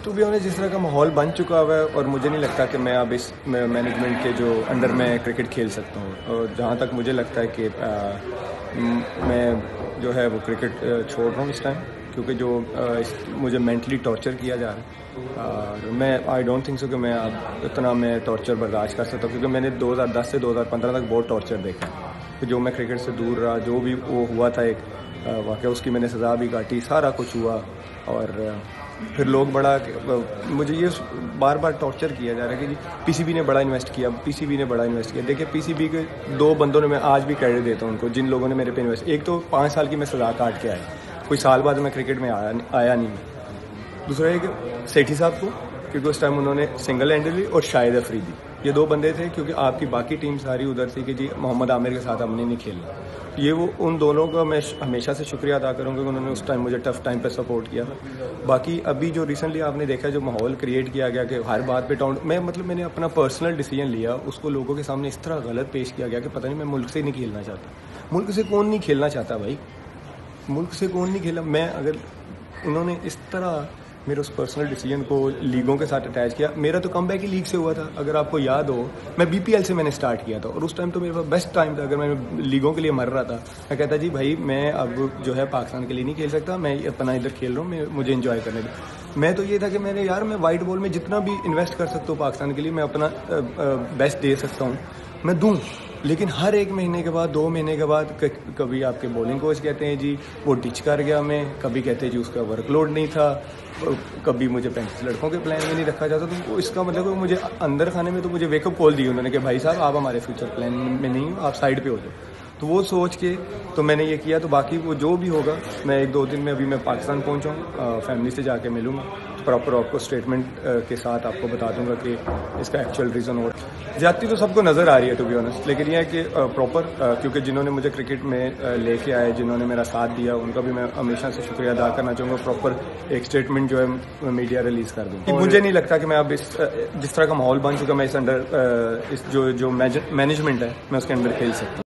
تو بھی انہیں جس طرح کا ماحول بن چکا ہوا ہے، اور مجھے نہیں لگتا کہ میں اب اس مینجمنٹ کے جو انڈر میں کرکٹ کھیل سکتا ہوں. اور جہاں تک مجھے لگتا ہے کہ میں جو ہے وہ کرکٹ چھوڑ رہا ہوں اس ٹائم، کیونکہ جو مجھے مینٹلی ٹارچر کیا جا رہا ہے، اور میں آئی ڈونٹ تھنک سو کہ میں اب اتنا میں ٹارچر برداشت کر سکتا ہوں، کیونکہ میں نے 2010 سے 2015 تک بہت ٹارچر دیکھا ہے. جو میں کرکٹ سے دور رہا، جو بھی وہ ہوا تھا ایک واقعہ، اس کی میں نے سزا بھی کاٹی، سارا کچھ ہوا. اور پھر لوگ بڑا مجھے یہ بار بار ٹارچر کیا جا رہا ہے کہ جی پی سی بی نے بڑا انویسٹ کیا، پی سی بی نے بڑا انویسٹ کیا. دیکھیں پی سی بی کے 2 بندوں نے، میں آج بھی کریڈٹ دیتا ہوں ان کو، جن لوگوں نے میرے پہ انویسٹ. ایک تو 5 سال کی میں سزا کاٹ کے آیا، کوئی سال بعد میں کرکٹ میں آیا نہیں. دوسرا ایک سیٹھی صاحب کو، کیونکہ اس ٹائم انہوں نے سنگل ہینڈلی، اور شاہد افریدی، یہ 2 بندے تھے، کیونکہ آپ کی باقی ٹیم ساری ادھر تھی کہ جی محمد عامر کے ساتھ ہم نے نہیں کھیلنا. یہ وہ ان دونوں کا میں ہمیشہ سے شکریہ ادا کروں گا کہ انہوں نے اس ٹائم مجھے ٹف ٹائم پہ سپورٹ کیا. باقی ابھی جو ریسنٹلی آپ نے دیکھا، جو ماحول کریٹ کیا گیا کہ ہر بات پہ میں نے اپنا پرسنل ڈیسیجن لیا، اس کو لوگوں کے سامنے اس طرح غلط پیش کیا گیا کہ پتہ نہیں میں ملک سے نہیں کھیلنا چاہتا. ملک سے کون نہیں کھیلنا چاہتا بھائی؟ ملک سے کون نہیں کھیلا؟ میں اگر انہوں نے اس طرح میرے اس پرسنل ڈیسیجن کو لیگوں کے ساتھ اٹیچ کیا. میرا تو کم بیک ہی لیگ سے ہوا تھا، اگر آپ کو یاد ہو. میں بی پی ایل سے میں نے سٹارٹ کیا تھا، اور اس ٹائم تو میرے پاس بیسٹ ٹائم تھا. اگر میں لیگوں کے لیے مر رہا تھا، میں کہتا جی بھائی میں اب جو ہے پاکستان کے لیے نہیں کھیل سکتا، میں اپنا ادھر کھیل رہا ہوں، مجھے انجوائے کرنے دیں. میں تو یہ تھا کہ میں وائٹ بال میں جتنا بھی انویسٹ کر سکتا ہوں پاکستان کے لیے، میں اپنا بیسٹ دے سکتا ہوں، میں دوں. لیکن ہر 1 مہینے کے بعد، 2 مہینے کے بعد، کبھی آپ کے بولنگ کوچ کہتے ہیں جی وہ ٹچ کر گیا میں، کبھی کہتے ہیں جی اس کا ورک لوڈ نہیں تھا، کبھی مجھے 35 لڑکوں کے پلان میں نہیں رکھا جاتا. تو اس کا مطلب مجھے اندر کھانے میں تو مجھے ویک اپ کال دی انہوں نے کہ بھائی صاحب آپ ہمارے فیوچر پلان میں نہیں ہو، آپ سائڈ پہ ہو جاؤ. تو وہ سوچ کے تو میں نے یہ کیا. تو باقی وہ جو بھی ہوگا، میں 1-2 دن میں ابھی میں پاکستان پہنچا، فیملی سے جا کے ملوں گا، پراپر آپ کو اسٹیٹمنٹ کے ساتھ آپ کو بتا دوں گا کہ اس کا ایکچوئل ریزن. اور زیادتی تو سب کو نظر آ رہی ہے ٹو بی آنیسٹ، لیکن یہ ہے کہ پراپر کیونکہ جنہوں نے مجھے کرکٹ میں لے کے آئے، جنہوں نے میرا ساتھ دیا، ان کا بھی میں ہمیشہ سے شکریہ ادا کرنا چاہوں گا. پراپر ایک اسٹیٹمنٹ جو ہے میڈیا ریلیز کر دوں. مجھے نہیں لگتا کہ میں اب جس طرح کا ماحول بن چکا، میں اس انڈر جو مینجمنٹ ہے میں اس کے اندر کھیل سکتا ہوں.